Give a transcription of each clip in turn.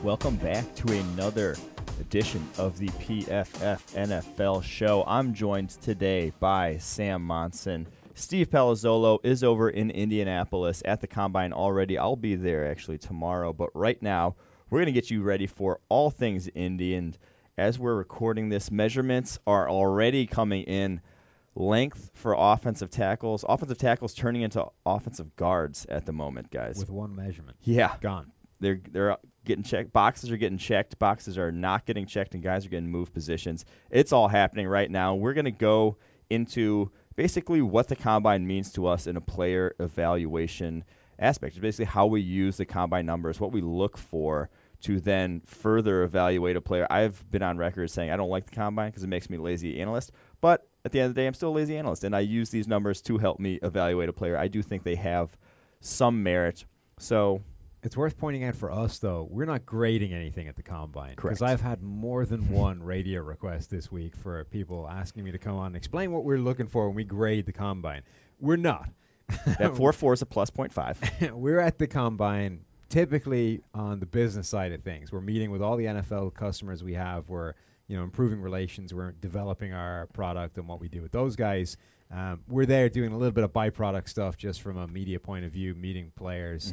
Welcome back to another edition of the PFF NFL show. I'm joined today by Sam Monson. Steve Palazzolo is over in Indianapolis at the Combine already. I'll be there actually tomorrow, but right now we're going to get you ready for all things Indy. And as we're recording this, measurements are already coming in. Length for offensive tackles turning into offensive guards at the moment, guys. With one measurement. Yeah. Gone. They're getting checked. Boxes are getting checked. Boxes are not getting checked, and guys are getting moved positions. It's all happening right now. We're going to go into basically what the Combine means to us in a player evaluation aspect. It's basically how we use the Combine numbers, what we look for to then further evaluate a player. I've been on record saying I don't like the Combine because it makes me a lazy analyst, but at the end of the day, I'm still a lazy analyst, and I use these numbers to help me evaluate a player. I do think they have some merit. So it's worth pointing out for us, though, we're not grading anything at the Combine. Correct. Because I've had more than one radio request this week for people asking me to come on and explain what we're looking for when we grade the Combine. We're not. That 4.4 is a plus 0.5. We're at the Combine typically on the business side of things. We're meeting with all the NFL customers we have. We're improving relations. We're developing our product and what we do with those guys. We're there doing a little bit of byproduct stuff just from a media point of view, meeting players,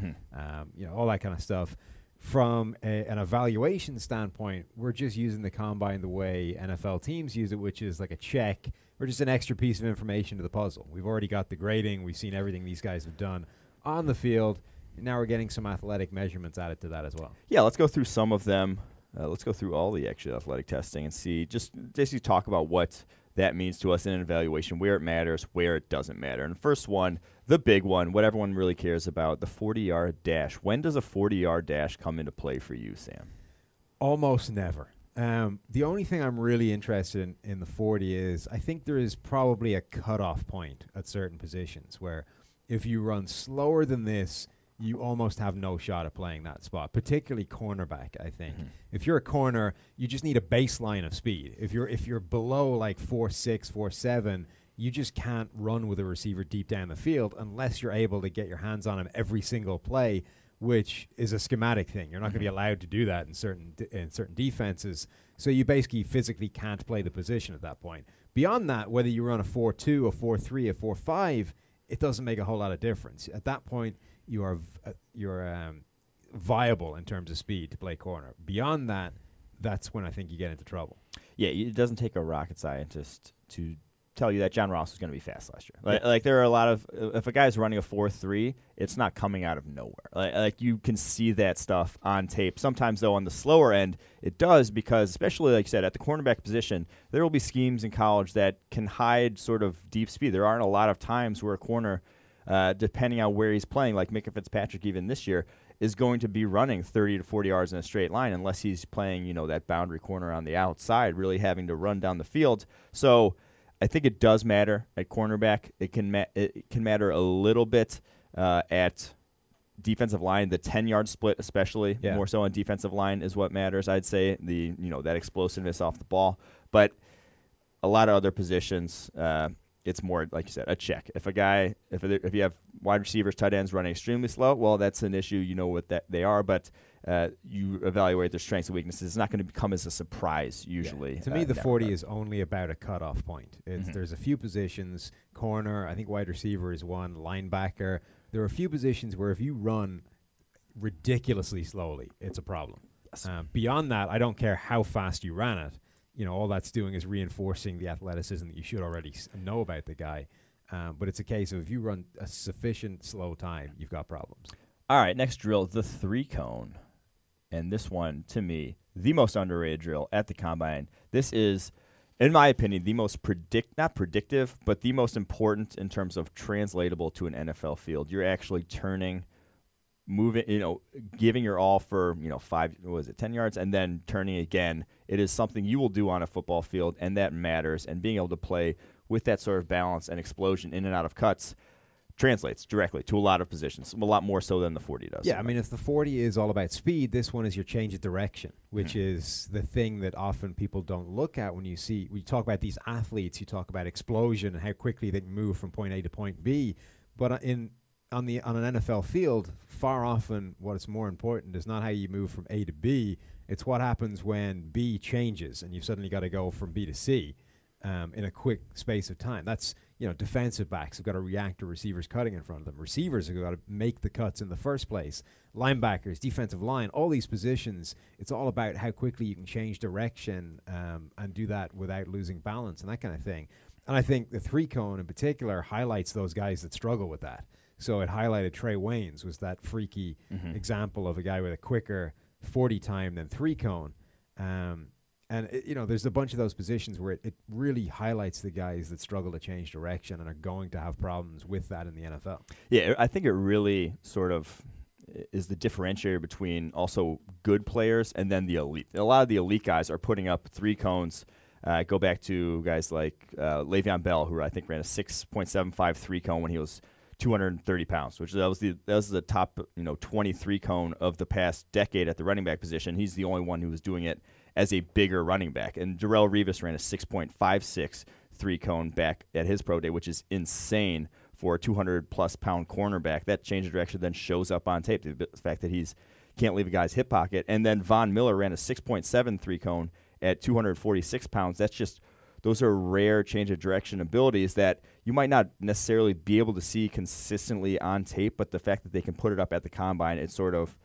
all that kind of stuff. From an evaluation standpoint, we're just using the Combine the way NFL teams use it, which is like a check or just an extra piece of information to the puzzle. We've already got the grading. We've seen everything these guys have done on the field. And now we're getting some athletic measurements added to that as well. Yeah, let's go through some of them. Let's go through all the actual athletic testing and see, just basically talk about what that means to us in an evaluation, where it matters, where it doesn't matter. And the first one, the big one, what everyone really cares about, the 40-yard dash. When does a 40-yard dash come into play for you, Sam? Almost never. The only thing I'm really interested in the 40 is I think there is probably a cutoff point at certain positions where if you run slower than this, you almost have no shot at playing that spot, particularly cornerback, I think. Mm-hmm. If you're a corner, you just need a baseline of speed. If you're below like 4.6, 4.7, you just can't run with a receiver deep down the field unless you're able to get your hands on him every single play, which is a schematic thing. You're not going to be allowed to do that in certain defenses. So you basically physically can't play the position at that point. Beyond that, whether you run a 4.2, a 4.3, a 4.5, it doesn't make a whole lot of difference. At that point, you're viable in terms of speed to play corner. Beyond that, that's when I think you get into trouble. Yeah, it doesn't take a rocket scientist to tell you that John Ross was going to be fast last year. Like there are a lot of if a guy's running a 4.3, it's not coming out of nowhere. Like you can see that stuff on tape. Sometimes though on the slower end, it does because especially like you said at the cornerback position, there will be schemes in college that can hide sort of deep speed. There aren't a lot of times where a corner depending on where he's playing, like Micah Fitzpatrick even this year, is going to be running 30 to 40 yards in a straight line unless he's playing, that boundary corner on the outside, really having to run down the field. So I think it does matter at cornerback. It can matter a little bit at defensive line. The 10-yard split especially, more so on defensive line is what matters, I'd say, that explosiveness off the ball. But a lot of other positions it's more, like you said, a check. If you have wide receivers, tight ends running extremely slow, well, that's an issue. You know what that they are, but you evaluate their strengths and weaknesses. It's not going to come as a surprise usually. Yeah. To me, the 40 is only about a cutoff point. There's a few positions, corner, I think wide receiver is one, linebacker. There are a few positions where if you run ridiculously slowly, it's a problem. Yes. Beyond that, I don't care how fast you ran it. All that's doing is reinforcing the athleticism that you should already know about the guy. But it's a case of if you run a sufficient slow time, you've got problems. All right, next drill, the 3-cone. And this one, to me, the most underrated drill at the Combine. This is, in my opinion, the most not predictive, but the most important in terms of translatable to an NFL field. You're actually turning, moving, giving your all for, 10 yards, and then turning again. It is something you will do on a football field, and that matters. And being able to play with that sort of balance and explosion in and out of cuts translates directly to a lot of positions, a lot more so than the 40 does. Yeah, I mean, if the 40 is all about speed, this one is your change of direction, which is the thing that often people don't look at when you talk about these athletes, you talk about explosion and how quickly they can move from point A to point B. But in on an NFL field, far often what's more important is not how you move from A to B. It's what happens when B changes and you've suddenly got to go from B to C in a quick space of time. That's, defensive backs have got to react to receivers cutting in front of them. Receivers have got to make the cuts in the first place. Linebackers, defensive line, all these positions, it's all about how quickly you can change direction and do that without losing balance and that kind of thing. And I think the 3-cone in particular highlights those guys that struggle with that. So it highlighted Trey Waynes was that freaky example of a guy with a quicker 40 time than 3-cone. And there's a bunch of those positions where it really highlights the guys that struggle to change direction and are going to have problems with that in the NFL. Yeah, I think it really sort of is the differentiator between also good players and then the elite. A lot of the elite guys are putting up 3-cones. Go back to guys like Le'Veon Bell, who I think ran a 6.75 3-cone when he was 230 pounds, which that was the top 23 cone of the past decade at the running back position. He's the only one who was doing it as a bigger running back. And Darrelle Revis ran a 6.56 3-cone back at his pro day, which is insane for a 200-plus pound cornerback. That change of direction then shows up on tape. The fact that he's can't leave a guy's hip pocket. And then Von Miller ran a 6.7 3-cone at 246 pounds. Those are rare change of direction abilities that you might not necessarily be able to see consistently on tape, but the fact that they can put it up at the combine, it sort of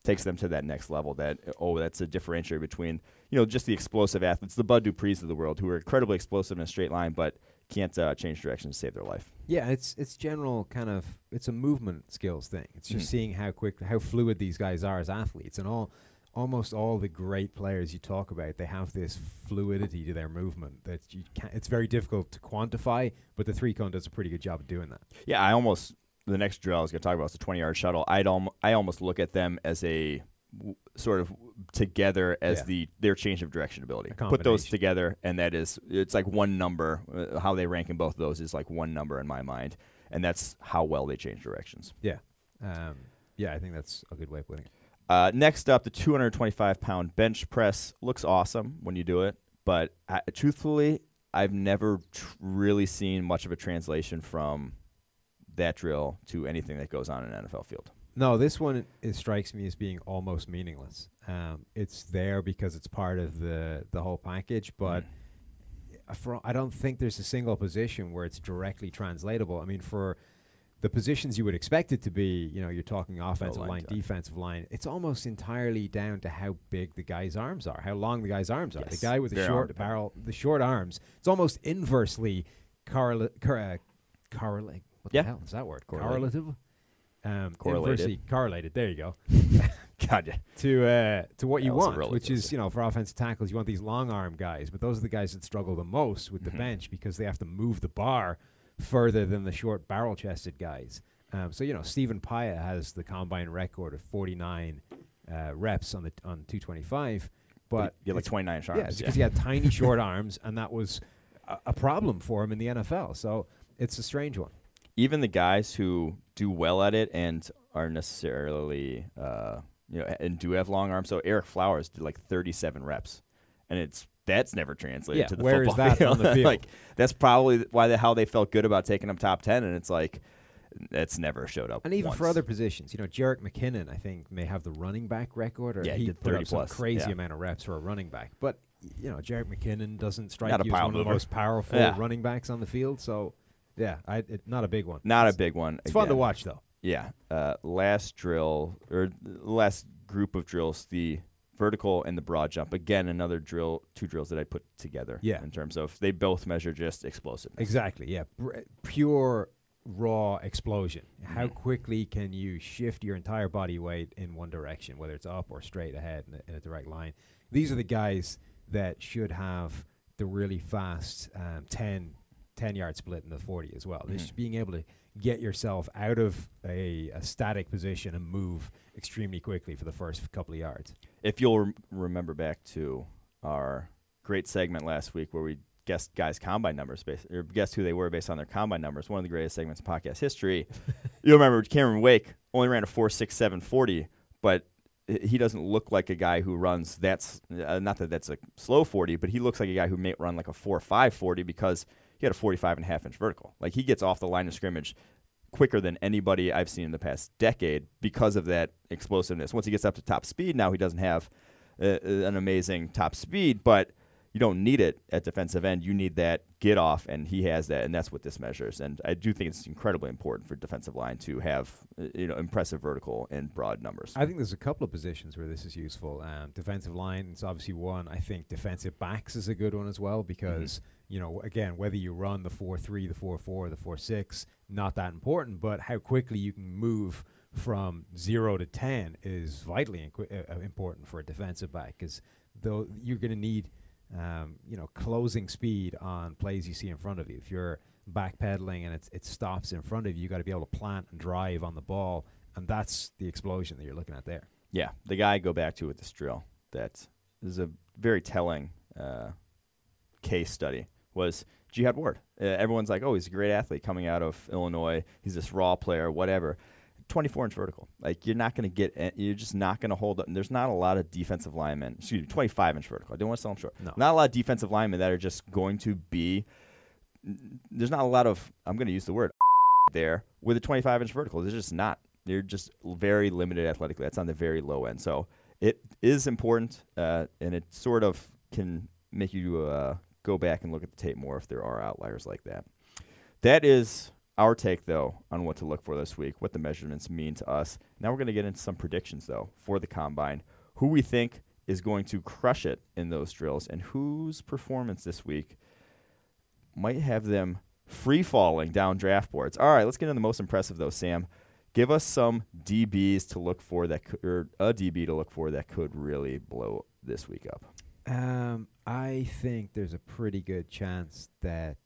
takes them to that next level. That's a differentiator between, just the explosive athletes, the Bud Duprees of the world, who are incredibly explosive in a straight line, but can't change direction to save their life. Yeah, it's general it's a movement skills thing. It's just seeing how fluid these guys are as athletes, and almost all the great players you talk about, they have this fluidity to their movement that it's very difficult to quantify, but the 3-cone does a pretty good job of doing that. Yeah, the next drill I was going to talk about is the 20-yard shuttle. I almost look at them as a sort of together as their change of direction ability. Put those together, and it's like one number. How they rank in both of those is like one number in my mind, and that's how well they change directions. Yeah. I think that's a good way of putting it. Next up, the 225-pound bench press looks awesome when you do it, but truthfully, I've never really seen much of a translation from that drill to anything that goes on in an NFL field. No, this one strikes me as being almost meaningless. It's there because it's part of the whole package, but I don't think there's a single position where it's directly translatable. I mean, for the positions you would expect it to be, you're talking offensive line, defensive line, it's almost entirely down to how big the guy's arms are, how long the guy's arms are. The guy with the short barrel, the short arms, it's almost inversely correlate. What the hell is that word? Correlative? Correlated. Correlated. There you go. Gotcha. To what you want, which is, for offensive tackles, you want these long arm guys, but those are the guys that struggle the most with the bench because they have to move the bar further than the short barrel-chested guys. Stephen Paya has the combine record of 49 reps on 225, but you have like 29 arms. Yeah, because he had tiny short arms, and that was a problem for him in the NFL. So it's a strange one. Even the guys who do well at it and are necessarily, and do have long arms. So Eric Flowers did like 37 reps, and that's never translated to the where football is that field. on the field? Like that's probably how they felt good about taking him top 10, and it's like that's never showed up. And even once. for other positions, Jarek McKinnon, I think, may have the running back record, or he did put 30 up some plus. crazy amount of reps for a running back. But Jarek McKinnon doesn't strike Not you as one mover. of the most powerful running backs on the field. So not a big one. Not a big one. It's fun to watch though. Yeah. Last drill or last group of drills, the vertical and the broad jump. Again, another drill, two drills that I put together. Yeah. In terms of they both measure just explosiveness. Exactly. Yeah. Pure raw explosion. How quickly can you shift your entire body weight in one direction, whether it's up or straight ahead in a direct line? These are the guys that should have the really fast 10-yard split in the 40 as well. Just being able to get yourself out of a static position and move extremely quickly for the first couple of yards. If you'll remember back to our great segment last week where we guessed guys' combine numbers, or guessed who they were based on their combine numbers, one of the greatest segments in podcast history. You'll remember Cameron Wake only ran a 4.67 40, but he doesn't look like a guy who runs that's not that that's a slow 40, but he looks like a guy who may run like a 4.5 40 because he had a 45.5-inch vertical. Like he gets off the line of scrimmage quicker than anybody I've seen in the past decade because of that explosiveness. Once he gets up to top speed, now he doesn't have an amazing top speed, but you don't need it at defensive end. You need that get off, and he has that, and that's what this measures. And I do think it's incredibly important for defensive line to have impressive vertical and broad numbers. I think there's a couple of positions where this is useful. Defensive line is obviously one. I think defensive backs is a good one as well because, again, whether you run the 4-3, the 4-4, the 4-6, not that important, but how quickly you can move from 0 to 10 is vitally important for a defensive back because though you're going to need closing speed on plays you see in front of you. If you're backpedaling and it stops in front of you, you got to be able to plant and drive on the ball, and that's the explosion that you're looking at there. Yeah, the guy I go back to with this drill that is a very telling case study was Jihad Ward. Everyone's like, oh, he's a great athlete coming out of Illinois. He's this raw player, whatever. 24-inch vertical. Like, you're just not going to hold up. And there's not a lot of defensive linemen. 25-inch vertical. I don't want to sell him short. No. Not a lot of defensive linemen that are just going to be – there's not a lot of – I'm going to use the word there with a 25-inch vertical. There's just not. They're just very limited athletically. That's on the very low end. So it is important, and it sort of can make you go back and look at the tape more if there are outliers like that. That is – our take, though, on what to look for this week, what the measurements mean to us. Now we're going to get into some predictions, though, for the Combine, who we think is going to crush it in those drills, and whose performance this week might have them free-falling down draft boards. All right, let's get into the most impressive, though, Sam. Give us some DBs to look for or a DB to look for that could really blow this week up. I think there's a pretty good chance that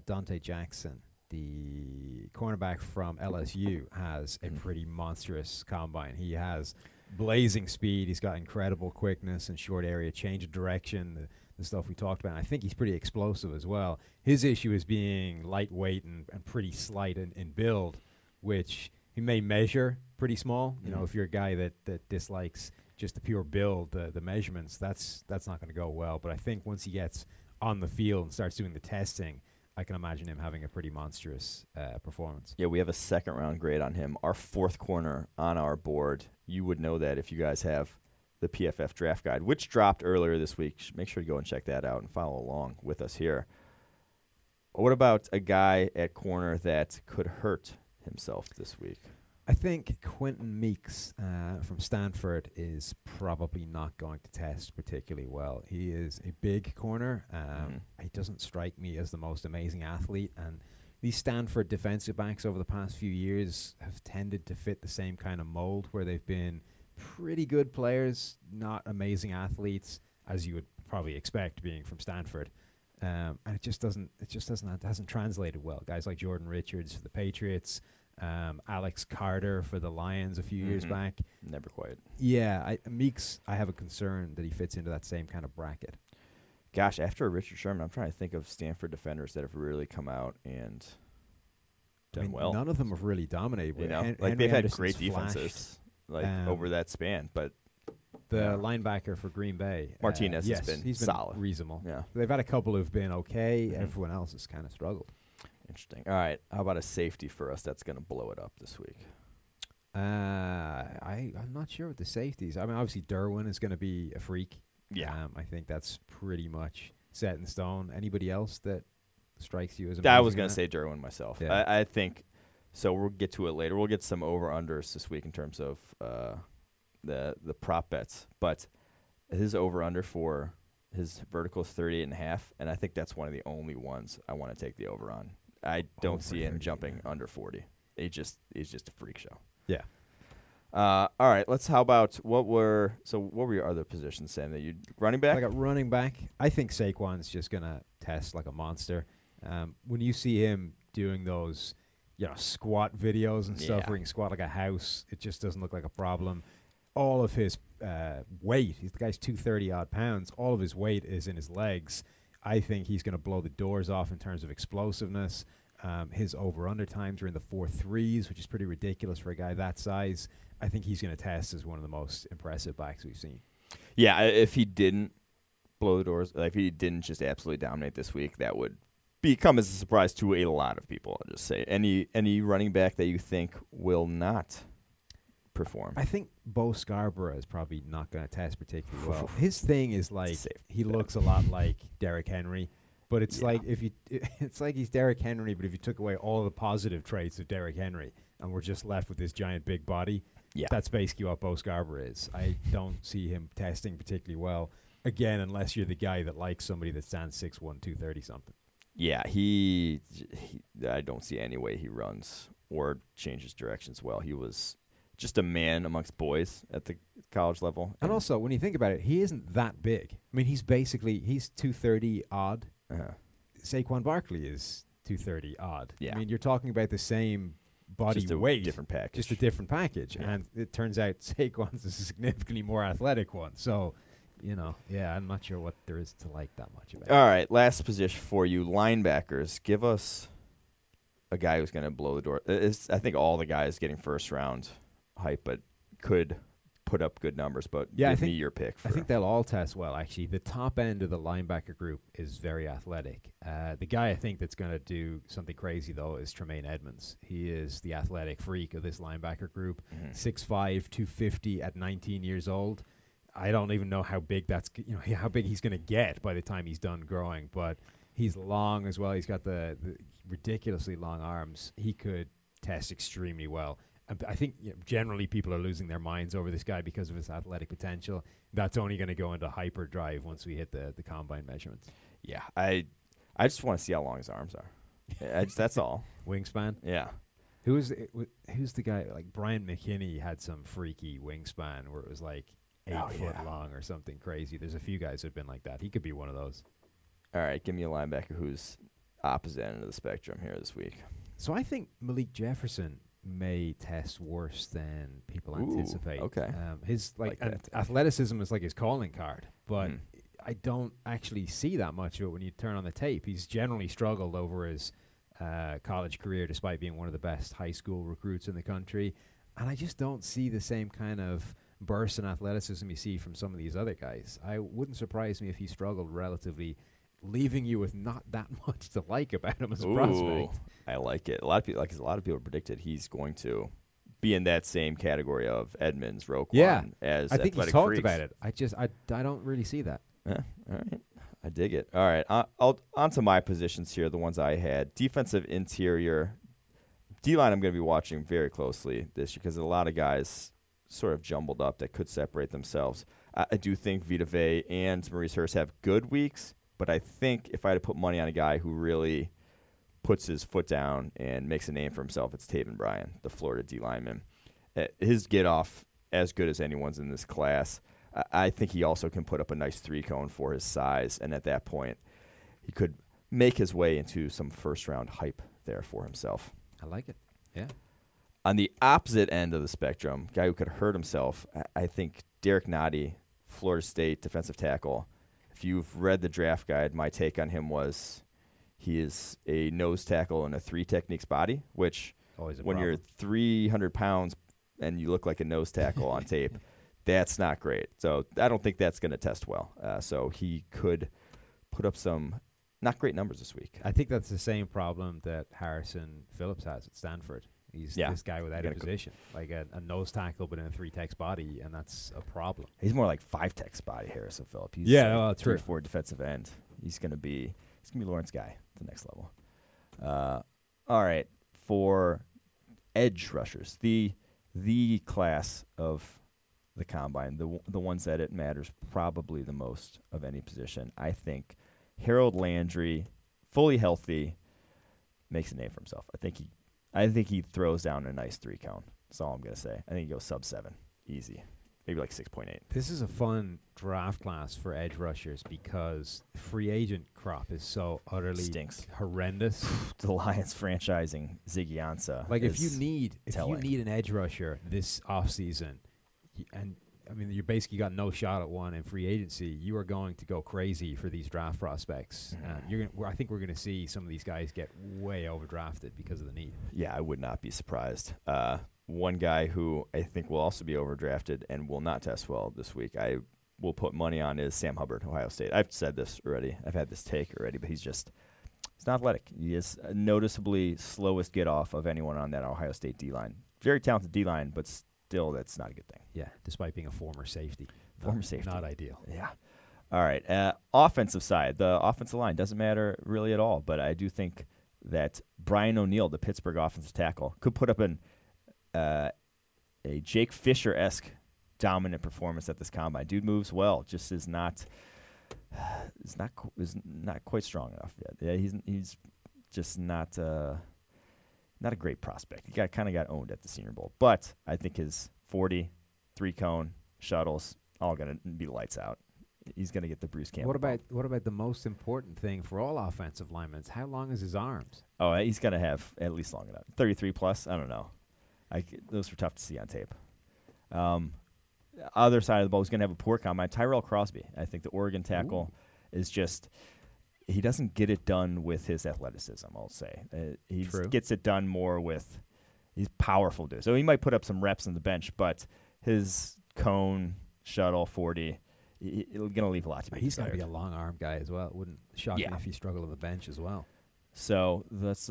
Dante Jackson, the cornerback from LSU, has a pretty monstrous combine. He has blazing speed. He's got incredible quickness and short area change of direction, the stuff we talked about. And I think he's pretty explosive as well. His issue is being lightweight and pretty slight in build, which he may measure pretty small. You know, if you're a guy that dislikes just the pure build, the measurements, that's not going to go well. But I think once he gets on the field and starts doing the testing, I can imagine him having a pretty monstrous performance. Yeah, we have a second-round grade on him. Our fourth corner on our board. You would know that if you guys have the PFF draft guide, which dropped earlier this week. Make sure to go and check that out and follow along with us here. What about a guy at corner that could hurt himself this week? I think Quentin Meeks from Stanford is probably not going to test particularly well. He is a big corner. He doesn't strike me as the most amazing athlete. And these Stanford defensive backs over the past few years have tended to fit the same kind of mold where they've been pretty good players, not amazing athletes, as you would probably expect being from Stanford. And it hasn't translated well. Guys like Jordan Richards for the Patriots, Alex Carter for the Lions a few years back. Never quite. Yeah, Meeks, I have a concern that he fits into that same kind of bracket. Gosh, after Richard Sherman, I'm trying to think of Stanford defenders that have really come out and done well. None of them have really dominated. They've had great defenses over that span, but the linebacker for Green Bay, Martinez, has been solid, reasonable. Yeah, they've had a couple who've been okay. Everyone else has kind of struggled. Interesting. All right, how about a safety for us that's going to blow it up this week? I'm not sure with the safeties. I mean, obviously Derwin is going to be a freak. Yeah, I think that's pretty much set in stone. Anybody else that strikes you as amazing? I was going to say Derwin myself. Yeah. I think so. We'll get to it later. We'll get some over-unders this week in terms of the prop bets. But his over-under for his vertical is 38.5, and I think that's one of the only ones I want to take the over on. I don't see him jumping under 40. He's just a freak show. Yeah. All right. How about what were your other positions, Sam? That you running back? I got running back. I think Saquon's just gonna test like a monster. When you see him doing those, squat videos and stuff where he can squat like a house, it just doesn't look like a problem. All of his weight, the guy's 230 odd pounds. All of his weight is in his legs. I think he's going to blow the doors off in terms of explosiveness. His over-under times are in the 4.3s, which is pretty ridiculous for a guy that size. I think he's going to test as one of the most impressive backs we've seen. Yeah, if he didn't blow the doors, if he didn't just absolutely dominate this week, that would become as a surprise to a lot of people. I'll just say any running back that you think will not perform. I think Bo Scarborough is probably not going to test particularly well. His thing is like he looks a lot like Derrick Henry, but it's like it's like he's Derrick Henry, but if you took away all the positive traits of Derrick Henry and we're just left with this giant big body, that's basically what Bo Scarborough is. I don't see him testing particularly well. Again, unless you're the guy that likes somebody that stands 6'1", 230 something. Yeah, I don't see any way he runs or changes directions well. He was just a man amongst boys at the college level. And also, when you think about it, he isn't that big. I mean, he's 230 odd. Saquon Barkley is 230 odd. Yeah. I mean, you're talking about the same body just a weight. Different package. Just a different package. Yeah. And it turns out Saquon's a significantly more athletic one. So, I'm not sure what there is to like that much about it. All right, last position for you, linebackers. Give us a guy who's going to blow the door. I think all the guys getting first round hype, but could put up good numbers. But give me your pick. I think they'll all test well, actually. The top end of the linebacker group is very athletic. The guy I think that's going to do something crazy, though, is Tremaine Edmonds. He is the athletic freak of this linebacker group. 6'5", 250 at 19 years old. I don't even know how big how big he's going to get by the time he's done growing, but he's long as well. He's got the ridiculously long arms. He could test extremely well. I think generally people are losing their minds over this guy because of his athletic potential. That's only going to go into hyperdrive once we hit the combine measurements. Yeah, I just want to see how long his arms are. That's all. Wingspan? Yeah. Who's the guy? Like Brian McKinney had some freaky wingspan where it was like 8 foot long or something crazy. There's a few guys that have been like that. He could be one of those. All right, give me a linebacker who's opposite end of the spectrum here this week. So I think Malik Jefferson may test worse than people anticipate. Okay. His athleticism is like his calling card, but I don't actually see that much of it when you turn on the tape. He's generally struggled over his college career despite being one of the best high school recruits in the country, and I just don't see the same kind of burst in athleticism you see from some of these other guys. I wouldn't surprise me if he struggled relatively, leaving you with not that much to like about him as a prospect. I like it. A lot of people predicted he's going to be in that same category of Edmonds, Roquan, as I think athletic he's talked freaks. about it. I don't really see that. Yeah, all right. I dig it. All right, on to my positions here, the ones I had. Defensive interior. D-line I'm going to be watching very closely this year because a lot of guys sort of jumbled up that could separate themselves. I do think Vita Vea and Maurice Hurst have good weeks, but I think if I had to put money on a guy who really puts his foot down and makes a name for himself, it's Taven Bryan, the Florida D lineman. His get-off, as good as anyone's in this class. I think he also can put up a nice three-cone for his size, and at that point, he could make his way into some first-round hype there for himself. I like it. Yeah. On the opposite end of the spectrum, guy who could hurt himself, I think Derek Nottie, Florida State defensive tackle. If you've read the draft guide, my take on him was he is a nose tackle in a three techniques body, which when you're 300 pounds and you look like a nose tackle on tape, that's not great. So I don't think that's going to test well. So he could put up some not great numbers this week. I think that's the same problem that Harrison Phillips has at Stanford. He's this guy without a position, like a nose tackle but in a three-techs body, and that's a problem. He's more like five-techs body, Harrison Phillips. He's that's 3-4 defensive end. He's gonna be Lawrence Guy at the next level. All right, for edge rushers, the class of the combine, the ones that it matters probably the most of any position. I think Harold Landry, fully healthy, makes a name for himself. I think he throws down a nice 3-count. That's all I'm going to say. I think he goes sub-7. Easy. Maybe like 6.8. This is a fun draft class for edge rushers because free agent crop is so utterly horrendous. The Lions franchising Ziggy Ansah. Like if you need an edge rusher this offseason, and I mean, you basically got no shot at one in free agency. You are going to go crazy for these draft prospects. I think we're going to see some of these guys get way overdrafted because of the need. Yeah, I would not be surprised. One guy who I think will also be overdrafted and will not test well this week, I will put money on, is Sam Hubbard, Ohio State. I've said this already. I've had this take already, but he's He's not athletic. He is noticeably slowest get off of anyone on that Ohio State D-line. Very talented D-line, but still that's not a good thing. Yeah, despite being a former safety. Former safety. Not ideal. Yeah. All right. Offensive side. The offensive line doesn't matter really at all, but I do think that Brian O'Neill, the Pittsburgh offensive tackle, could put up a Jake Fisher-esque dominant performance at this combine. Dude moves well, just is not quite strong enough yet. Yeah, he's just not a great prospect. He kind of got owned at the Senior Bowl, but I think his 40, 3-cone shuttles all going to be lights out. He's going to get the Bruce Campbell. What about the most important thing for all offensive linemen? How long is his arms? Oh, he's going to have at least long enough. 33 plus. I don't know. Those were tough to see on tape. Other side of the ball, he's going to have a poor combine. Tyrell Crosby. I think the Oregon tackle is just he doesn't get it done with his athleticism. I'll say he gets it done more with he's powerful dude. So he might put up some reps on the bench, but his cone shuttle 40. He's going to leave a lot to be He's going desired. to be a long arm guy as well. It wouldn't shock me if he struggled on the bench as well. So that's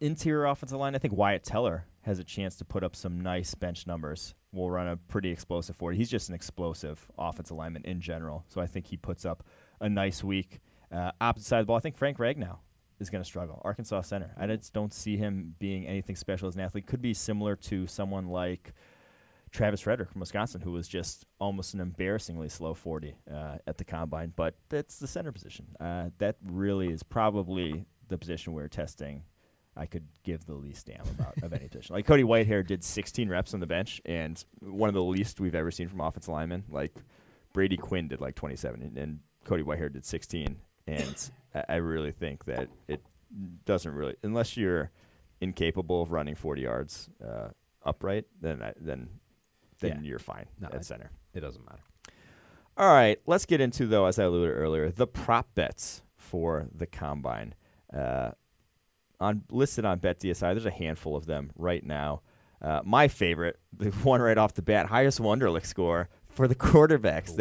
interior offensive line. I think Wyatt Teller has a chance to put up some nice bench numbers. Will run a pretty explosive 40. He's just an explosive offensive lineman in general. So I think he puts up a nice week. Opposite side of the ball, I think Frank Ragnow is going to struggle. Arkansas center. I just don't see him being anything special as an athlete. Could be similar to someone like Travis Frederick from Wisconsin, who was just almost an embarrassingly slow 40 at the combine. But that's the center position. That really is probably the position we're testing I could give the least damn about of any position. Like Cody Whitehair did 16 reps on the bench, and one of the least we've ever seen from offensive linemen. Like Brady Quinn did like 27, and Cody Whitehair did 16. And I really think that it doesn't really, unless you're incapable of running 40 yards upright, then you're fine at center. It doesn't matter. All right, let's get into, though, as I alluded earlier, the prop bets for the combine. Listed on BetDSI, there's a handful of them right now. My favorite, the one right off the bat, highest Wonderlic score for the quarterbacks.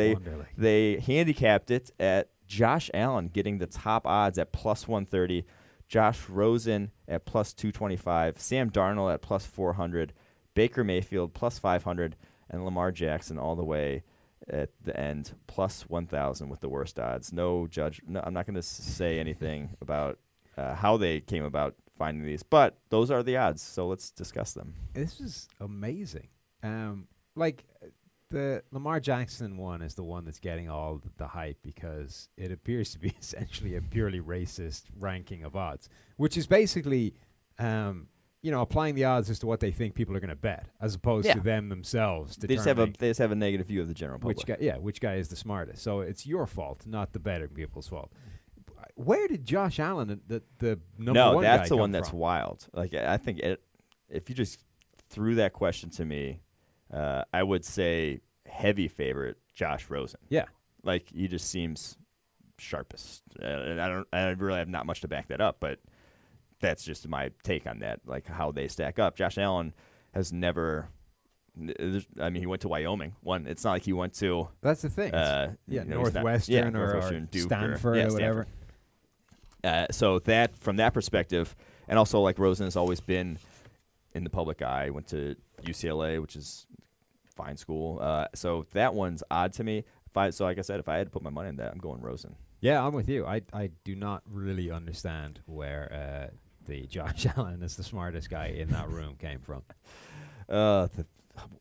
They handicapped it at Josh Allen getting the top odds at plus 130, Josh Rosen at plus 225, Sam Darnold at plus 400, Baker Mayfield plus 500, and Lamar Jackson all the way at the end plus 1,000 with the worst odds. No, I'm not going to say anything about how they came about finding these, but those are the odds, so let's discuss them. This is amazing. The Lamar Jackson one is the one that's getting all the hype because it appears to be essentially a purely racist ranking of odds, which is basically, applying the odds as to what they think people are going to bet, as opposed to them themselves. They just have a negative view of the general public. Which guy is the smartest? So it's your fault, not the betting people's fault. Where did Josh Allen, the number one guy, No, that's the one from? that's wild. Like I think if you just threw that question to me, I would say heavy favorite Josh Rosen. Yeah, like he just seems sharpest. And I really have not much to back that up, but that's just my take on that. Like how they stack up. Josh Allen has never. I mean, he went to Wyoming. It's not like he went to. That's the thing. Northwestern or Duke Stanford or whatever. So that from that perspective, and also like Rosen has always been in the public eye. Went to UCLA, which is fine school. So that one's odd to me. So like I said, if I had to put my money on that, I'm going Rosen. Yeah, I'm with you. I do not really understand where the Josh Allen is the smartest guy in that room came from. The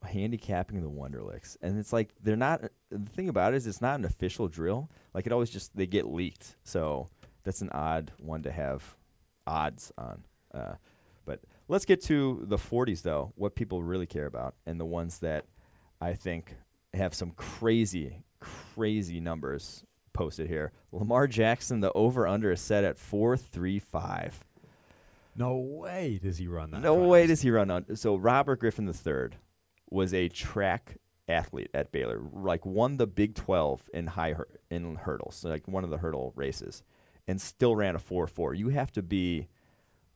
handicapping the Wonderlicks, and it's like they're not. The thing about it is it's not an official drill. Like it always just they get leaked. So that's an odd one to have odds on. But let's get to the 40s though. What people really care about, and the ones that I think have some crazy numbers posted here. Lamar Jackson, the over/under is set at 4.35. No way does he run that. No fast. way does he run on. So Robert Griffin III was a track athlete at Baylor, like won the Big 12 in in hurdles, so like one of the hurdle races, and still ran a 4.4. You have to be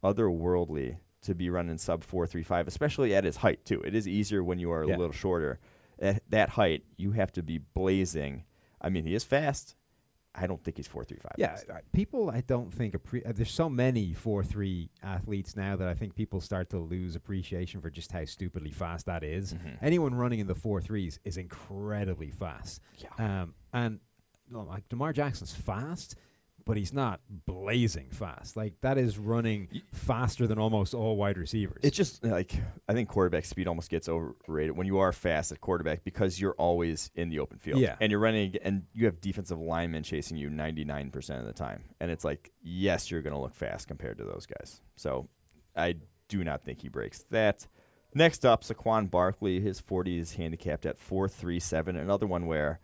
otherworldly to be running sub 4.35, especially at his height too. It is easier when you are a little shorter. At that height, you have to be blazing. I mean, he is fast, I don't think he's 4.35. Yeah, people I don't think there's so many 4.3 athletes now that I think people start to lose appreciation for just how stupidly fast that is. Anyone running in the 4.3s is incredibly fast. Yeah. And like DeMar Jackson's fast, but he's not blazing fast. Like, that is running faster than almost all wide receivers. It's just like, I think quarterback speed almost gets overrated when you are fast at quarterback because you're always in the open field. Yeah. And you're running, and you have defensive linemen chasing you 99% of the time. And it's like, yes, you're going to look fast compared to those guys. So I do not think he breaks that. Next up, Saquon Barkley. His 40 is handicapped at 4.37. Another one where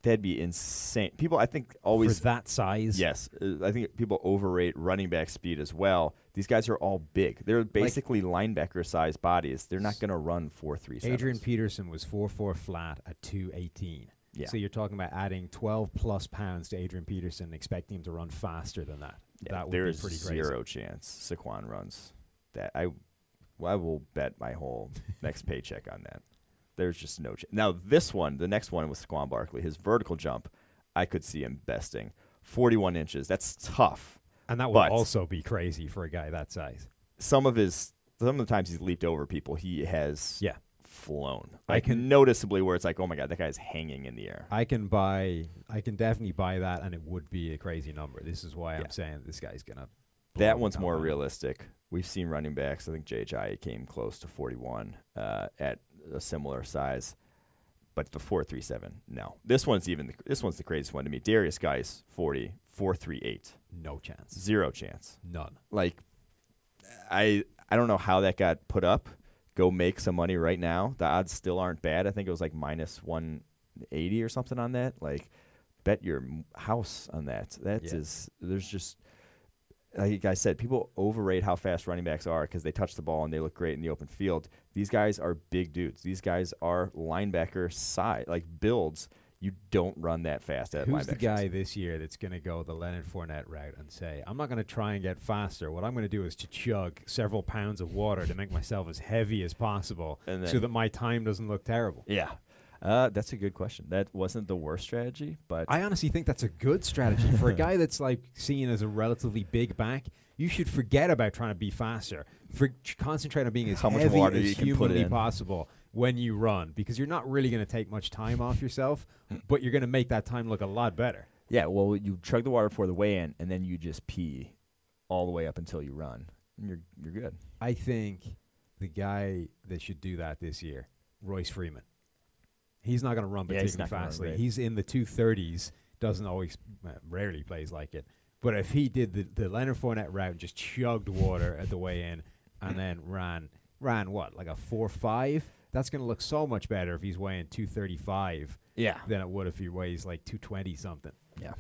that'd be insane. People, I think, always... For that size? Yes. I think people overrate running back speed as well. These guys are all big. They're basically linebacker-sized bodies. They're not going to run 4.37. Adrian Peterson was 4.4 flat at 2.18. Yeah. So you're talking about adding 12-plus pounds to Adrian Peterson, expecting him to run faster than that. Yeah, that would be pretty crazy. There's zero chance Saquon runs that. I will bet my whole next paycheck on that. There's just no chance. Now, this one, the next one was Saquon Barkley. His vertical jump, I could see him besting 41 inches. That's tough. And that would also be crazy for a guy that size. Some of the times he's leaped over people, he has flown. Like, noticeably where it's like, oh my God, that guy's hanging in the air. I can definitely buy that, and it would be a crazy number. This is why I'm saying this guy's going to. That one's more realistic. We've seen running backs. I think J.H.I. came close to 41 at a similar size, but the 4.37, no. This one's the craziest one to me. Darius Geis, 40, 4.38. No chance. Zero chance. None. Like, I don't know how that got put up. Go make some money right now. The odds still aren't bad. I think it was like minus 180 or something on that. Like, bet your house on that. There's just. Like I said, people overrate how fast running backs are because they touch the ball and they look great in the open field. These guys are big dudes. These guys are linebacker side, like builds. You don't run that fast at linebacker. Who's the guy this year that's going to go the Leonard Fournette route and say, I'm not going to try and get faster. What I'm going to do is to chug several pounds of water to make myself as heavy as possible so that my time doesn't look terrible? Yeah. That's a good question. That wasn't the worst strategy, but I honestly think that's a good strategy for a guy that's like seen as a relatively big back. You should forget about trying to be faster. Concentrate on being as heavy as humanly possible when you run, because you're not really going to take much time off yourself, but you're going to make that time look a lot better. Yeah, well, you chug the water before the weigh-in, and then you just pee all the way up until you run, and you're good. I think the guy that should do that this year, Royce Freeman. He's not going to run particularly fastly. He's in the 230s, rarely plays like it. But if he did the Leonard Fournette route and just chugged water at the way-in and then ran what, like a 4.5? That's going to look so much better if he's weighing 235 than it would if he weighs like 220-something. Yeah.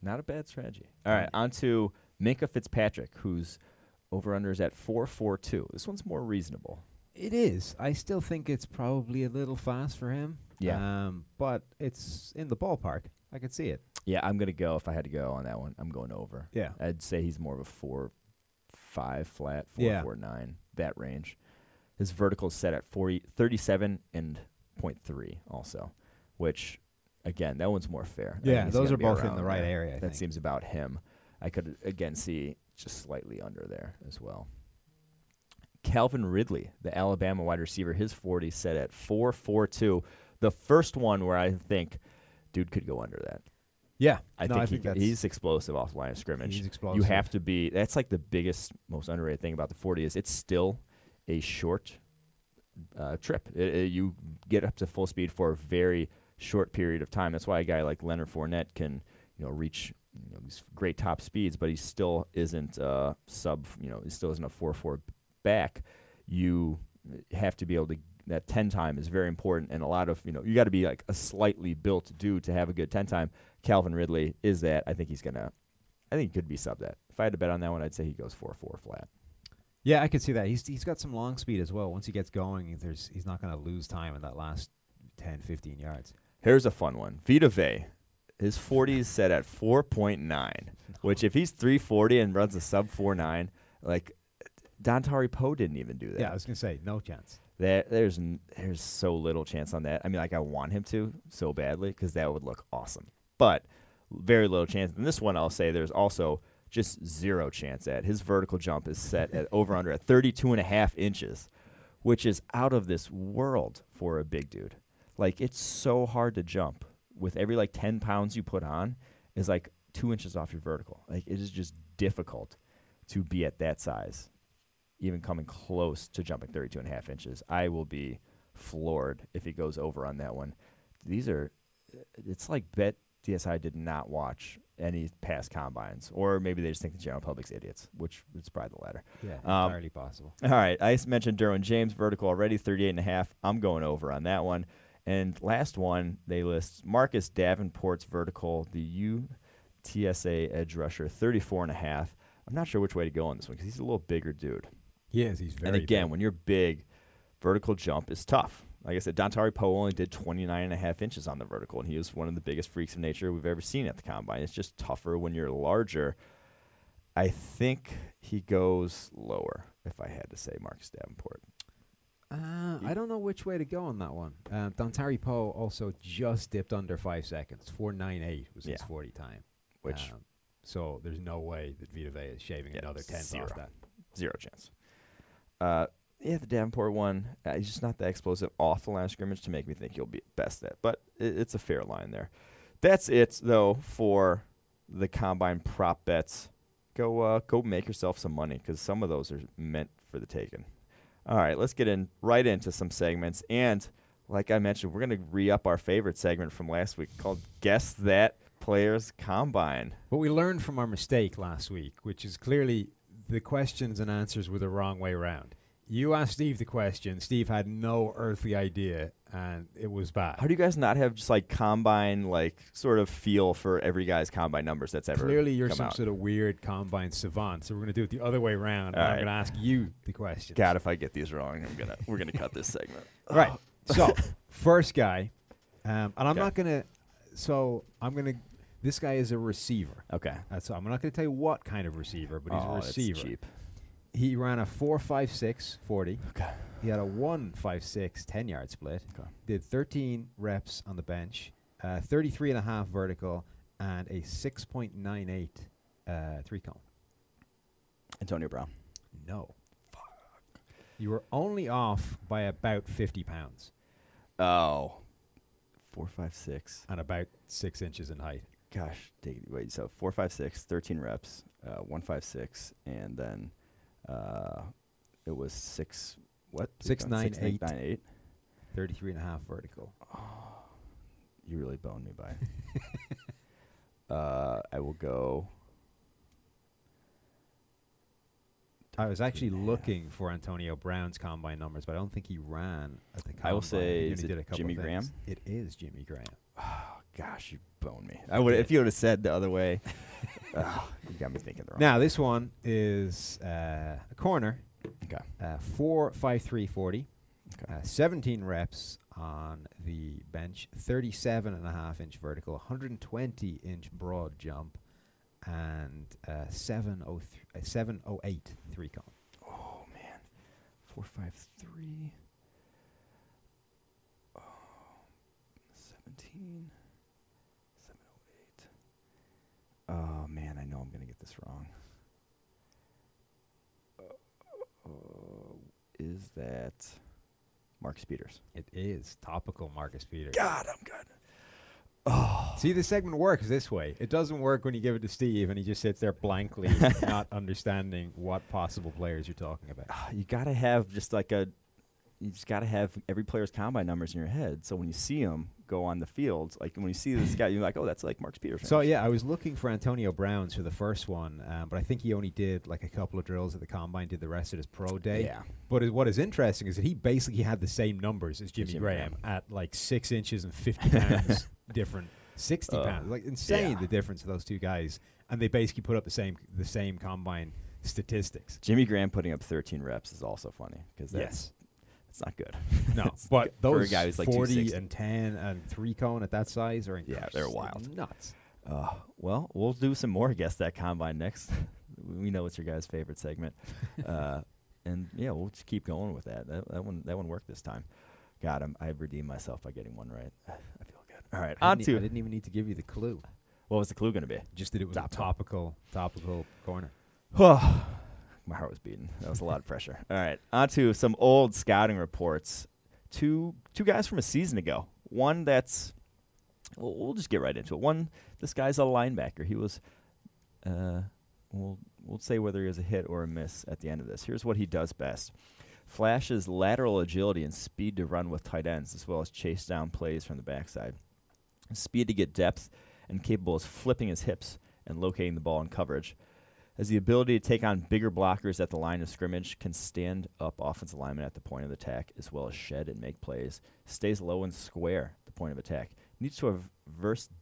Not a bad strategy. All right, on to Minkah Fitzpatrick, whose over-under is at 4.42. This one's more reasonable. It is. I still think it's probably a little fast for him. Yeah. But it's in the ballpark. I could see it. Yeah, I'm going to go. If I had to go on that one, I'm going over. Yeah. I'd say he's more of a 4.5 flat, 4.49, that range. His vertical is set at 37 and 0.3 also, which, again, that one's more fair. Yeah, those are both in the right area, I think. That seems about him. I could, again, see just slightly under there as well. Calvin Ridley, the Alabama wide receiver, his 40 set at 4.42. The first one where I think dude could go under that. Yeah. I think he's explosive off the line of scrimmage. He's explosive. You have to be – that's like the biggest, most underrated thing about the 40 is it's still a short trip. You get up to full speed for a very short period of time. That's why a guy like Leonard Fournette can reach these great top speeds, but he still isn't he still isn't a 4.4 back. You have to be able to – that 10 time is very important, and a lot of, you got to be like a slightly built dude to have a good 10 time. Calvin Ridley is that. I think he could be sub that. If I had to bet on that one, I'd say he goes 4.4 flat. Yeah, I could see that. He's got some long speed as well. Once he gets going, he's not going to lose time in that last 10, 15 yards. Here's a fun one. Vita Vea. His 40 is set at 4.9, which if he's 340 and runs a sub 4.9, like Dontari Poe didn't even do that. Yeah, I was going to say, no chance. There's so little chance on that. I mean, like I want him to so badly because that would look awesome. But very little chance. And this one, I'll say, there's also just zero chance at. His vertical jump is set at over-under at 32.5 inches, which is out of this world for a big dude. Like, it's so hard to jump. With every, 10 pounds you put on is, 2 inches off your vertical. Like, it is just difficult to be at that size, even coming close to jumping 32.5 inches. I will be floored if he goes over on that one. It's like bet DSI did not watch any past combines, or maybe they just think the general public's idiots, which is probably the latter. Yeah, entirely possible. All right, I mentioned Derwin James vertical already, 38.5. I'm going over on that one. And last one, they list Marcus Davenport's vertical, the UTSA edge rusher, 34.5. I'm not sure which way to go on this one because he's a little bigger dude. He is. He's very And again, big. when you're big, vertical jump is tough. Like I said, Dontari Poe only did 29.5 inches on the vertical, and he was one of the biggest freaks of nature we've ever seen at the combine. It's just tougher when you're larger. I think he goes lower, if I had to say, Marcus Davenport. I don't know which way to go on that one. Dontari Poe also just dipped under 5 seconds. 4.98 was his 40 time. Which so there's no way that Vita Vea is shaving another 10th off that. Zero chance. The Davenport one, he's just not that explosive off the line of scrimmage to make me think he'll be best at. But it's a fair line there. That's it, though, for the combine prop bets. Go make yourself some money because some of those are meant for the taking. All right, let's get right into some segments. And like I mentioned, we're going to re-up our favorite segment from last week called Guess That Player's Combine. What we learned from our mistake last week, which is clearly the questions and answers were the wrong way around. You asked Steve the question. Steve had no earthly idea, and it was bad. How do you guys not have just combine, sort of feel for every guy's combine numbers that's ever Clearly you're come some out? sort of weird combine savant, so we're going to do it the other way around, and I'm going to ask you the questions. God, if I get these wrong, we're gonna cut this segment. All right. So, first guy, and I'm not going to. So I'm going to. This guy is a receiver. Okay. So I'm not going to tell you what kind of receiver, but he's a receiver. That's cheap. He ran a 4.56 40. Okay. He had a 1.56 10-yard split. Okay. Did 13 reps on the bench, 33.5 vertical, and a 6.98 three-cone. Antonio Brown. No. Fuck. You were only off by about 50 pounds. Oh. 4.56. And about 6 inches in height. Gosh, wait. So 4.56, 13 reps, 1.56, and then it was 6. What? 6.98. 6.98. 33.5 vertical. Oh, you really boned me by. I will go. I was actually looking for Antonio Brown's combine numbers, but I don't think he ran at the combine. I will say, He is only it did a couple Jimmy things. Graham? It is Jimmy Graham. Oh, gosh, you boned me. I would if you would have said the other way. You got me thinking the wrong. Now this one is a corner. Okay. 4.53 40. Okay. 17 reps on the bench. 37.5 inch vertical. 120 inch broad jump, and 7.08 three cone. Oh man, 4.53. 17. 7.08. Oh man, I know I'm gonna get this wrong. Is that Marcus Peters? It is topical Marcus Peters. God, I'm good. Oh, See, the segment works this way. It doesn't work when you give it to Steve and he just sits there blankly, not understanding what possible players you're talking about. you gotta have you just gotta have every player's combine numbers in your head. So when you see them go on the field, like when you see this guy, you're like, oh, that's like Marcus Peters. So yeah, I was looking for Antonio Brown's for the first one, but I think he only did like a couple of drills at the combine, did the rest at his pro day. Yeah. But what is interesting is that he basically had the same numbers as Jimmy Graham at like 6 inches and 50 pounds different. 60 pounds, like insane the difference of those two guys, and they basically put up the same combine statistics. Jimmy Graham putting up 13 reps is also funny because Yes. it's not good. No, but for a those guy who's like 40 260. and 10 and three cone at that size are Yeah, they're wild. nuts. Well, we'll do some more Guess That Combine next. We know it's your guys' favorite segment, and yeah, we'll just keep going with that. That one worked this time. God, I've redeemed myself by getting one right. I feel good. All right, I on to. didn't even need to give you the clue. What was the clue going to be? Just that it was a topical corner. My heart was beating. That was a lot of pressure. All right, on to some old scouting reports. Two guys from a season ago. One that's, we'll just get right into it. One, this guy's a linebacker. He was, we'll say whether he was a hit or a miss at the end of this. Here's what he does best. Flashes lateral agility and speed to run with tight ends, as well as chase down plays from the backside. Speed to get depth, and capable of flipping his hips and locating the ball in coverage. Has the ability to take on bigger blockers at the line of scrimmage, can stand up offensive linemen at the point of attack, as well as shed and make plays. Stays low and square at the point of attack. Needs to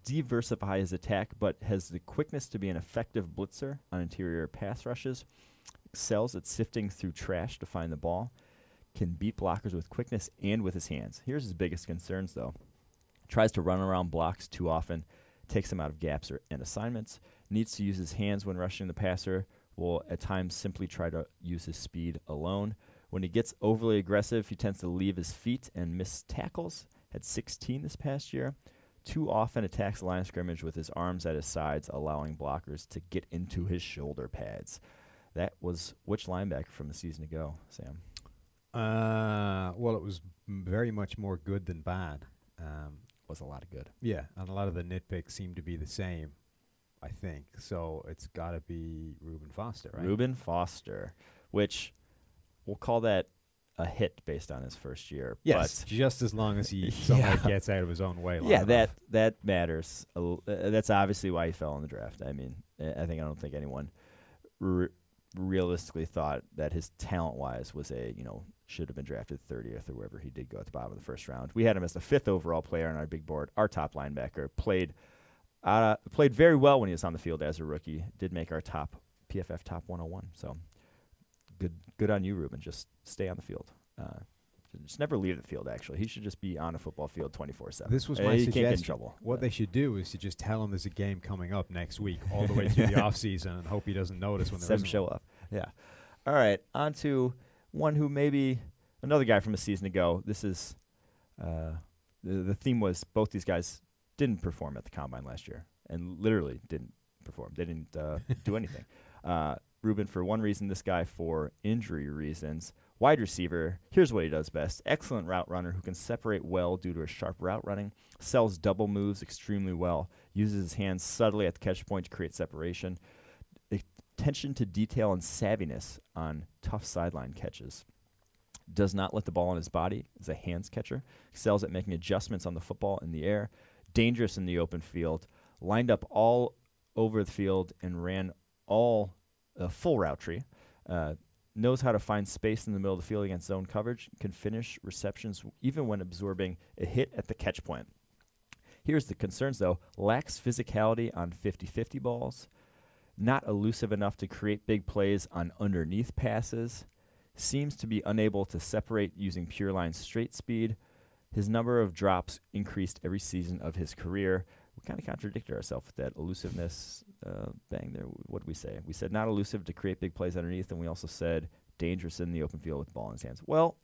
diversify his attack, but has the quickness to be an effective blitzer on interior pass rushes. Excels at sifting through trash to find the ball. Can beat blockers with quickness and with his hands. Here's his biggest concerns, though. Tries to run around blocks too often. Takes them out of gaps and assignments. Needs to use his hands when rushing the passer. Will at times simply try to use his speed alone. When he gets overly aggressive, he tends to leave his feet and miss tackles. Had 16 this past year. Too often attacks the line of scrimmage with his arms at his sides, allowing blockers to get into his shoulder pads. That was which linebacker from a season ago, Sam? Well, it was very much more good than bad. Was a lot of good. Yeah, and a lot of the nitpicks seem to be the same, I think. So it's got to be Reuben Foster, right? Reuben Foster, which we'll call that a hit based on his first year. Yes, but just as long as he somehow gets out of his own way. Yeah, that matters. That's obviously why he fell in the draft. I mean, I don't think anyone realistically thought that his talent-wise was should have been drafted 30th or wherever he did go at the bottom of the first round. We had him as the 5th overall player on our big board. Our top linebacker played very well when he was on the field as a rookie. Did make our PFF top 101. So good on you, Reuben. Just stay on the field. Just never leave the field, actually. He should just be on a football field 24/7. This was my He suggestion. can't get in trouble. What they should do is to just tell him there's a game coming up next week all the way through the offseason and hope he doesn't notice when there isn't. Show up. Yeah. All right. On to one who maybe another guy from a season ago. This is the theme was both these guys didn't perform at the Combine last year and literally didn't perform. They didn't do anything. Reuben for one reason, this guy for injury reasons. Wide receiver, here's what he does best. Excellent route runner who can separate well due to a sharp route running. Sells double moves extremely well. Uses his hands subtly at the catch point to create separation. Attention to detail and savviness on tough sideline catches. Does not let the ball in his body. Is a hands catcher. Excels at making adjustments on the football in the air. Dangerous in the open field. Lined up all over the field and ran all full route tree. Knows how to find space in the middle of the field against zone coverage. Can finish receptions even when absorbing a hit at the catch point. Here's the concerns, though. Lacks physicality on 50-50 balls. Not elusive enough to create big plays on underneath passes. Seems to be unable to separate using pure line straight speed. His number of drops increased every season of his career. We kind of contradicted ourselves with that elusiveness bang there. What did we say? We said not elusive to create big plays underneath, and we also said dangerous in the open field with the ball in his hands. Well,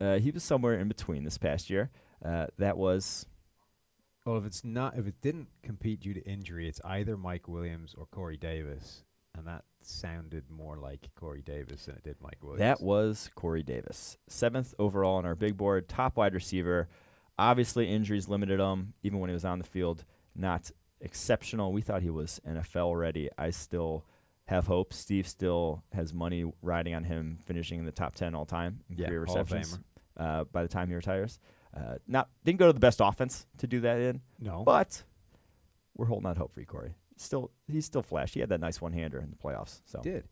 he was somewhere in between this past year. That was... Well, if it didn't compete due to injury, it's either Mike Williams or Corey Davis, and that sounded more like Corey Davis than it did Mike Williams. That was Corey Davis. 7th overall on our big board, top wide receiver. Obviously, injuries limited him, even when he was on the field. Not exceptional. We thought he was NFL ready. I still have hope. Steve still has money riding on him finishing in the top 10 all time in career receptions by the time he retires. Didn't go to the best offense to do that in. No. But we're holding out hope for you, Corey. He's still flashed. He had that nice one-hander in the playoffs. So. Did.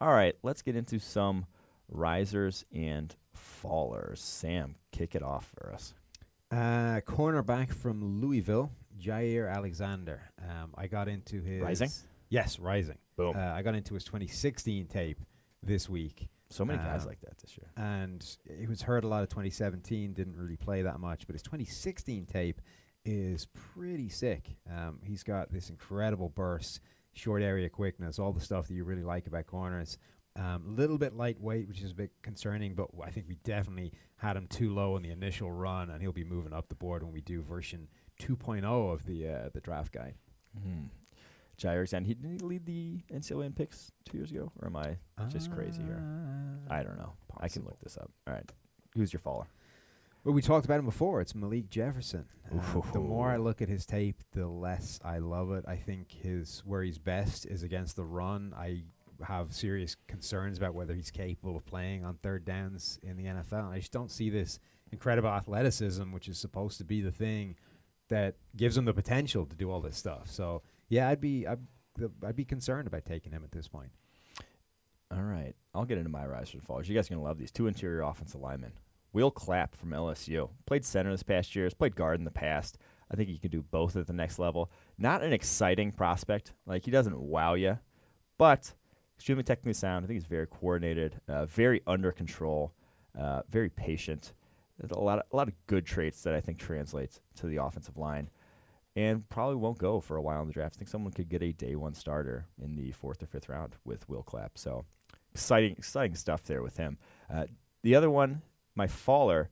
All right, let's get into some risers and fallers. Sam, kick it off for us. Cornerback from Louisville, Jair Alexander. I got into his... Rising? Yes, rising. Boom. I got into his 2016 tape this week. So many guys like that this year. And he was hurt a lot of 2017, didn't really play that much. But his 2016 tape is pretty sick. He's got this incredible burst, short area quickness, all the stuff that you really like about corners. Little bit lightweight, which is a bit concerning, but I think we definitely had him too low in the initial run, and he'll be moving up the board when we do version 2.0 of the draft guide. Mm-hmm. Jair's, and didn't he lead the NCAA in picks 2 years ago? Or am I just crazy here? I don't know. Possible. I can look this up. All right. Who's your faller? Well, we talked about him before. It's Malik Jefferson. The more I look at his tape, the less I love it. I think where he's best is against the run. I have serious concerns about whether he's capable of playing on third downs in the NFL. And I just don't see this incredible athleticism, which is supposed to be the thing that gives him the potential to do all this stuff. So, yeah, I'd be concerned about taking him at this point. All right. I'll get into my risers and fallers. You guys are going to love these. 2 interior offensive linemen. Will Clapp from LSU. Played center this past year. Has played guard in the past. I think he can do both at the next level. Not an exciting prospect. Like, he doesn't wow you, but extremely technically sound. I think he's very coordinated, very under control, very patient. There's a lot of good traits that I think translates to the offensive line, and probably won't go for a while in the draft. I think someone could get a day one starter in the 4th or 5th round with Will Clapp. So exciting stuff there with him. The other one, my faller,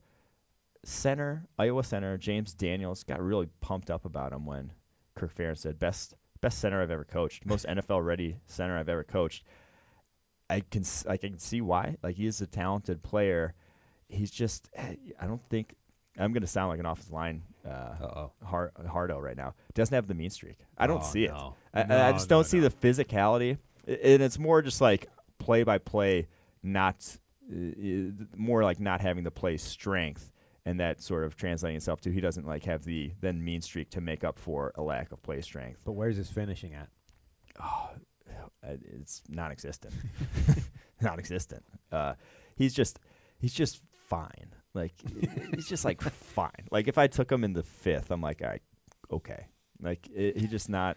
center, Iowa center, James Daniels, got really pumped up about him when Kirk Ferentz said, best center I've ever coached, most NFL-ready center I've ever coached. I can see why. Like, he is a talented player. He's just, I don't think, I'm going to sound like an offensive line hardo right now. Doesn't have the mean streak. I don't see it. I just don't see the physicality. And it's more just like play-by-play, not more like not having the play strength, and that sort of translating itself to he doesn't like have the then mean streak to make up for a lack of play strength. But where's his finishing at? Oh, it's non-existent. Non-existent. He's just fine. Like, he's just like fine. Like, if I took him in the 5th, I'm like, all right, okay. Like, he's just not.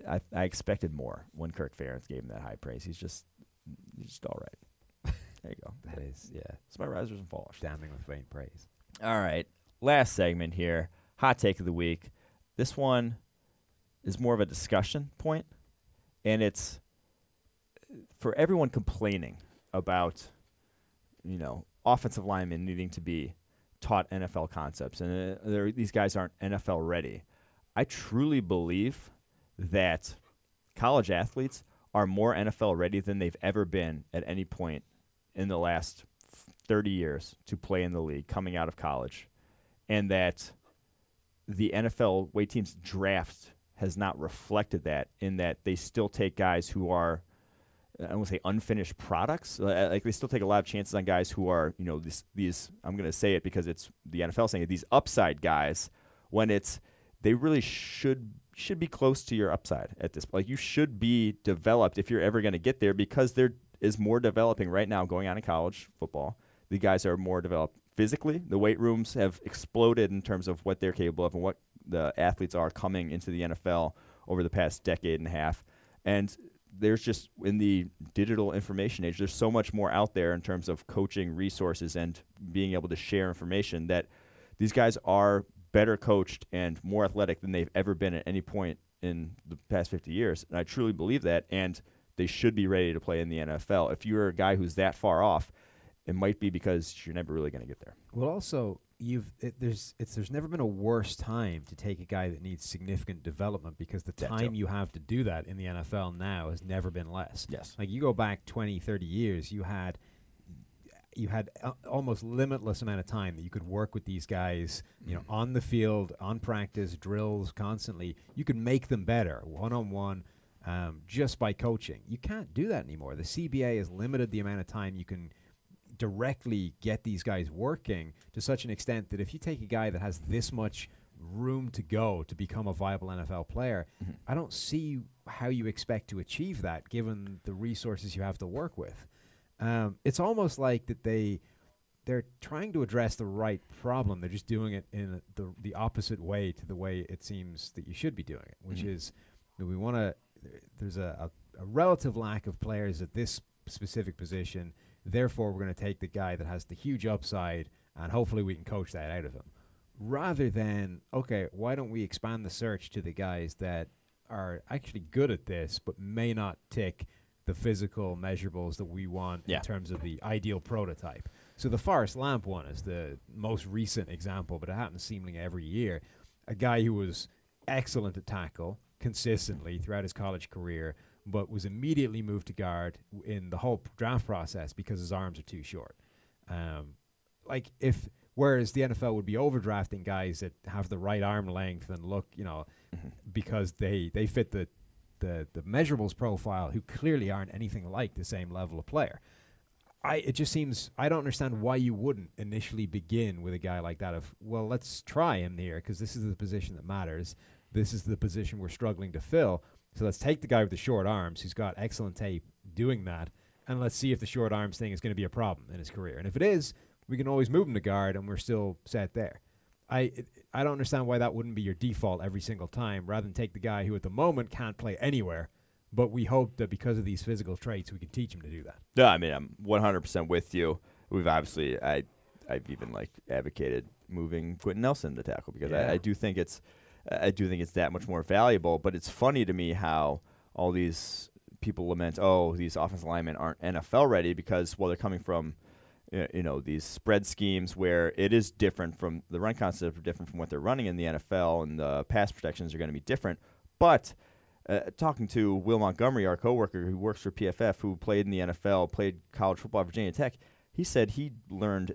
I expected more when Kirk Ferentz gave him that high praise. He's just all right. There you go. That is, yeah. It's my risers and fallers. Damning with faint praise. All right. Last segment here. Hot take of the week. This one is more of a discussion point, and it's for everyone complaining about, offensive linemen needing to be taught NFL concepts, and these guys aren't NFL ready. I truly believe that college athletes are more NFL ready than they've ever been at any point in the last 30 years to play in the league coming out of college, and that the NFL way teams draft has not reflected that, in that they still take guys who are, I don't want to say unfinished products. Like, they still take a lot of chances on guys who are, these I'm going to say it because it's the NFL saying it, these upside guys, when they really should be close to your upside at this point. Like, you should be developed if you're ever going to get there, because there is more developing right now going on in college football. The guys are more developed physically. The weight rooms have exploded in terms of what they're capable of and what the athletes are coming into the NFL over the past decade and a half. And there's just, in the digital information age, there's so much more out there in terms of coaching resources and being able to share information, that these guys are better coached and more athletic than they've ever been at any point in the past 50 years. And I truly believe that, and they should be ready to play in the NFL. If you're a guy who's that far off, it might be because you're never really going to get there. Well, also, there's never been a worse time to take a guy that needs significant development, because the time you have to do that in the NFL now has never been less. Yes. Like, you go back 20, 30 years, you had almost limitless amount of time that you could work with these guys, on the field, on practice, drills, constantly. You could make them better one-on-one, just by coaching. You can't do that anymore. The CBA has limited the amount of time you can directly get these guys working, to such an extent that if you take a guy that has this much room to go to become a viable NFL player, I don't see how you expect to achieve that given the resources you have to work with. It's almost like that they're trying to address the right problem. They're just doing it in the opposite way to the way it seems that you should be doing it, which is that there's a relative lack of players at this specific position. Therefore, we're going to take the guy that has the huge upside, and hopefully we can coach that out of him. Rather than, okay, why don't we expand the search to the guys that are actually good at this, but may not tick the physical measurables that we want in terms of the ideal prototype. So the Forrest Lamp one is the most recent example, but it happens seemingly every year. a guy who was excellent at tackle consistently throughout his college career, but was immediately moved to guard in the whole draft process because his arms are too short. Whereas the NFL would be overdrafting guys that have the right arm length and look, because they fit the measurables profile, who clearly aren't anything like the same level of player. It just seems, I don't understand why you wouldn't initially begin with a guy like that let's try him here because this is the position that matters. This is the position we're struggling to fill. So let's take the guy with the short arms who's got excellent tape doing that, and let's see if the short arms thing is going to be a problem in his career. And if it is, we can always move him to guard, and we're still set there. I don't understand why that wouldn't be your default every single time, rather than take the guy who at the moment can't play anywhere, but we hope that because of these physical traits, we can teach him to do that. Yeah, I mean, I'm 100% with you. We've obviously, I've even advocated moving Quentin Nelson to tackle because I do think it's that much more valuable. But it's funny to me how all these people lament, these offensive linemen aren't NFL ready because they're coming from these spread schemes where it is different from the run concepts are different from what they're running in the NFL, and the pass protections are going to be different. But talking to Will Montgomery, our coworker who works for PFF, who played in the NFL, played college football at Virginia Tech, he said he learned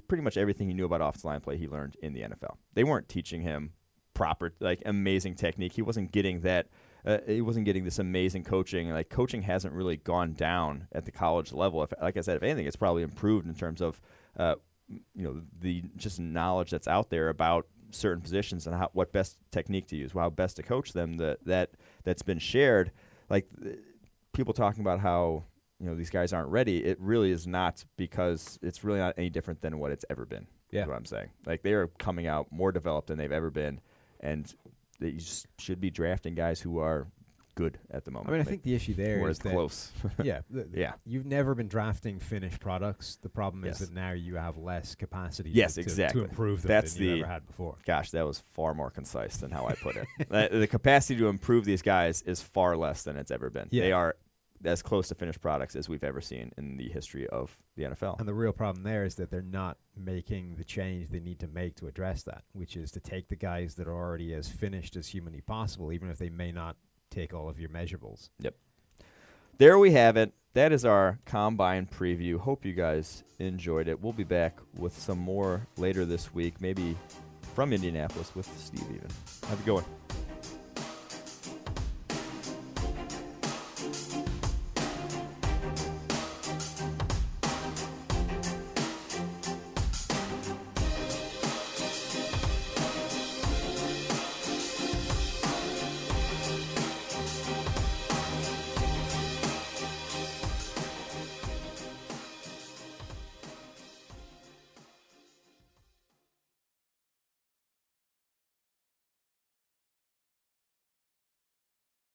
pretty much everything he knew about offensive line play he learned in the NFL. They weren't teaching him proper, amazing technique. He wasn't getting that. He wasn't getting this amazing coaching. Coaching hasn't really gone down at the college level. Like I said, if anything, it's probably improved in terms of the just knowledge that's out there about certain positions and what best technique to use, how best to coach them. That's been shared. People talking about how these guys aren't ready. It really is not, because it's really not any different than what it's ever been. Yeah, is what I'm saying. They are coming out more developed than they've ever been, and they should be drafting guys who are good at the moment. I mean, I think the issue there is that close. You've never been drafting finished products. The problem is that now you have less capacity exactly. to improve them than you ever had before. Gosh, that was far more concise than how I put it. The capacity to improve these guys is far less than it's ever been. Yeah. They are as close to finished products as we've ever seen in the history of the NFL. And the real problem there is that they're not making the change they need to make to address that, which is to take the guys that are already as finished as humanly possible, even if they may not take all of your measurables. Yep. There we have it. That is our Combine preview. Hope you guys enjoyed it. We'll be back with some more later this week, maybe from Indianapolis with Steve even. Have a good one.